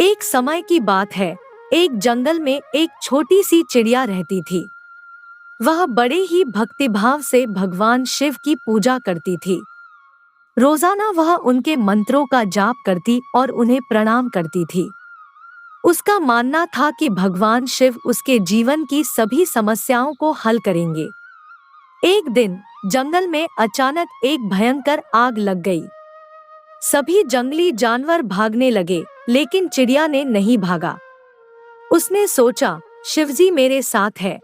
एक समय की बात है। एक जंगल में एक छोटी सी चिड़िया रहती थी। वह बड़े ही भक्तिभाव से भगवान शिव की पूजा करती थी। रोजाना वह उनके मंत्रों का जाप करती और उन्हें प्रणाम करती थी। उसका मानना था कि भगवान शिव उसके जीवन की सभी समस्याओं को हल करेंगे। एक दिन जंगल में अचानक एक भयंकर आग लग गई। सभी जंगली जानवर भागने लगे, लेकिन चिड़िया ने नहीं भागा। उसने सोचा, शिवजी मेरे साथ है,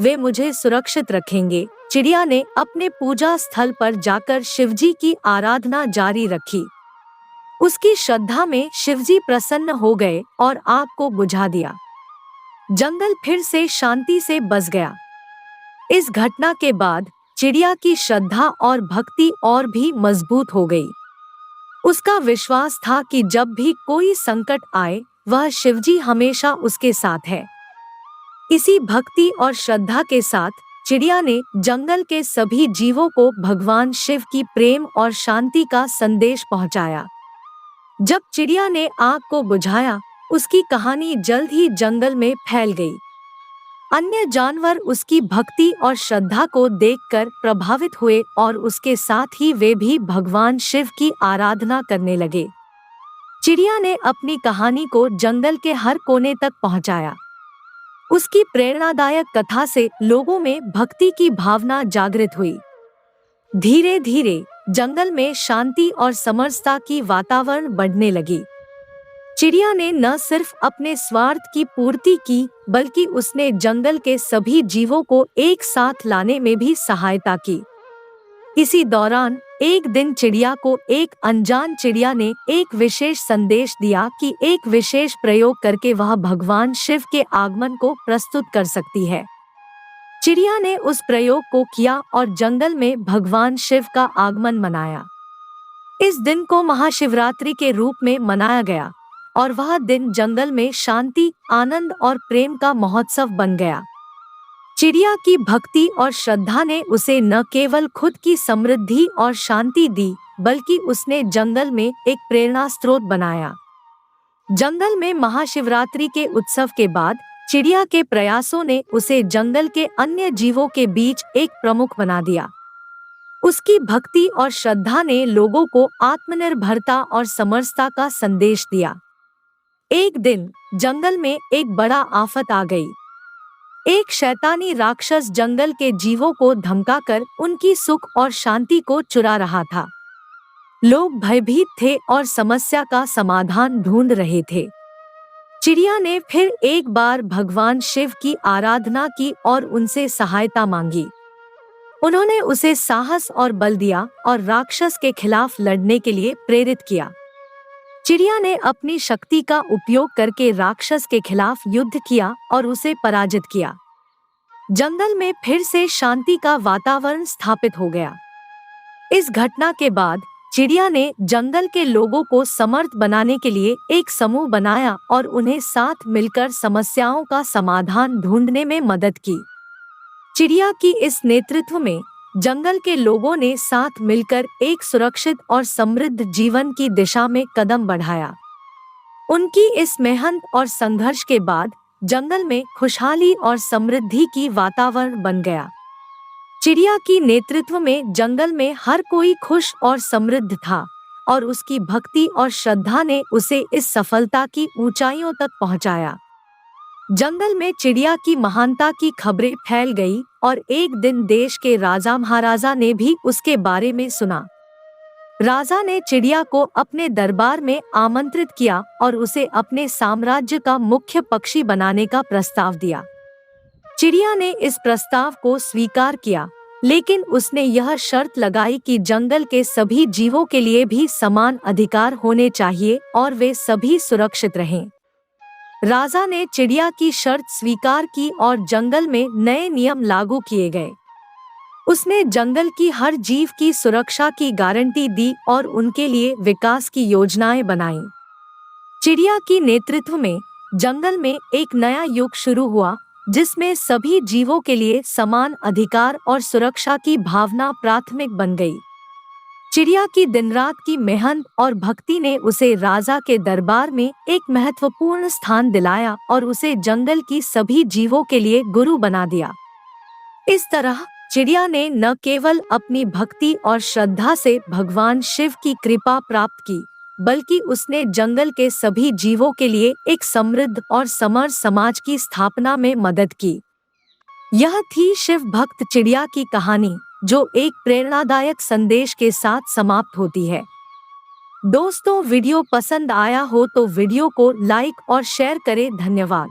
वे मुझे सुरक्षित रखेंगे। चिड़िया ने अपने पूजा स्थल पर जाकर शिवजी की आराधना जारी रखी। उसकी श्रद्धा में शिवजी प्रसन्न हो गए और आग को बुझा दिया। जंगल फिर से शांति से बस गया। इस घटना के बाद चिड़िया की श्रद्धा और भक्ति और भी मजबूत हो गई। उसका विश्वास था कि जब भी कोई संकट आए, वह शिवजी हमेशा उसके साथ है। इसी भक्ति और श्रद्धा के साथ चिड़िया ने जंगल के सभी जीवों को भगवान शिव की प्रेम और शांति का संदेश पहुंचाया। जब चिड़िया ने आग को बुझाया, उसकी कहानी जल्द ही जंगल में फैल गई। अन्य जानवर उसकी भक्ति और श्रद्धा को देखकर प्रभावित हुए और उसके साथ ही वे भी भगवान शिव की आराधना करने लगे। चिड़िया ने अपनी कहानी को जंगल के हर कोने तक पहुंचाया। उसकी प्रेरणादायक कथा से लोगों में भक्ति की भावना जागृत हुई। धीरे धीरे जंगल में शांति और समरसता की वातावरण बढ़ने लगी। चिड़िया ने न सिर्फ अपने स्वार्थ की पूर्ति की, बल्कि उसने जंगल के सभी जीवों को एक साथ लाने में भी सहायता की। इसी दौरान एक दिन चिड़िया को एक अनजान चिड़िया ने एक विशेष संदेश दिया कि एक विशेष प्रयोग करके वह भगवान शिव के आगमन को प्रस्तुत कर सकती है। चिड़िया ने उस प्रयोग को किया और जंगल में भगवान शिव का आगमन मनाया। इस दिन को महाशिवरात्रि के रूप में मनाया गया और वह दिन जंगल में शांति, आनंद और प्रेम का महोत्सव बन गया। चिड़िया की भक्ति और श्रद्धा ने उसे न केवल खुद की समृद्धि और शांति दी, बल्कि उसने जंगल में एक प्रेरणा स्रोत बनाया। जंगल में महाशिवरात्रि के उत्सव के बाद चिड़िया के प्रयासों ने उसे जंगल के अन्य जीवों के बीच एक प्रमुख बना दिया। उसकी भक्ति और श्रद्धा ने लोगों को आत्मनिर्भरता और समरसता का संदेश दिया। एक दिन जंगल में एक बड़ा आफत आ गई। एक शैतानी राक्षस जंगल के जीवों को धमकाकर उनकी सुख और शांति को चुरा रहा था। लोग भयभीत थे और समस्या का समाधान ढूंढ रहे थे। चिड़िया ने फिर एक बार भगवान शिव की आराधना की और उनसे सहायता मांगी। उन्होंने उसे साहस और बल दिया और राक्षस के खिलाफ लड़ने के लिए प्रेरित किया। चिड़िया ने अपनी शक्ति का उपयोग करके राक्षस के खिलाफ युद्ध किया और उसे पराजित किया। जंगल में फिर से शांति का वातावरण स्थापित हो गया। इस घटना के बाद चिड़िया ने जंगल के लोगों को समर्थ बनाने के लिए एक समूह बनाया और उन्हें साथ मिलकर समस्याओं का समाधान ढूंढने में मदद की। चिड़िया की इस नेतृत्व में जंगल के लोगों ने साथ मिलकर एक सुरक्षित और समृद्ध जीवन की दिशा में कदम बढ़ाया। उनकी इस मेहनत और संघर्ष के बाद जंगल में खुशहाली और समृद्धि की वातावरण बन गया। चिड़िया की नेतृत्व में जंगल में हर कोई खुश और समृद्ध था और उसकी भक्ति और श्रद्धा ने उसे इस सफलता की ऊंचाइयों तक पहुंचाया। जंगल में चिड़िया की महानता की खबरें फैल गई और एक दिन देश के राजा महाराजा ने भी उसके बारे में सुना। राजा ने चिड़िया को अपने दरबार में आमंत्रित किया और उसे अपने साम्राज्य का मुख्य पक्षी बनाने का प्रस्ताव दिया। चिड़िया ने इस प्रस्ताव को स्वीकार किया, लेकिन उसने यह शर्त लगाई कि जंगल के सभी जीवों के लिए भी समान अधिकार होने चाहिए और वे सभी सुरक्षित रहें। राजा ने चिड़िया की शर्त स्वीकार की और जंगल में नए नियम लागू किए गए। उसने जंगल की हर जीव की सुरक्षा की गारंटी दी और उनके लिए विकास की योजनाएं बनाईं। चिड़िया की नेतृत्व में जंगल में एक नया युग शुरू हुआ, जिसमें सभी जीवों के लिए समान अधिकार और सुरक्षा की भावना प्राथमिक बन गई। चिड़िया की दिन रात की मेहनत और भक्ति ने उसे राजा के दरबार में एक महत्वपूर्ण स्थान दिलाया और उसे जंगल की सभी जीवों के लिए गुरु बना दिया। इस तरह चिड़िया ने न केवल अपनी भक्ति और श्रद्धा से भगवान शिव की कृपा प्राप्त की, बल्कि उसने जंगल के सभी जीवों के लिए एक समृद्ध और समर समाज की स्थापना में मदद की। यह थी शिव भक्त चिड़िया की कहानी, जो एक प्रेरणादायक संदेश के साथ समाप्त होती है। दोस्तों, वीडियो पसंद आया हो तो वीडियो को लाइक और शेयर करें। धन्यवाद।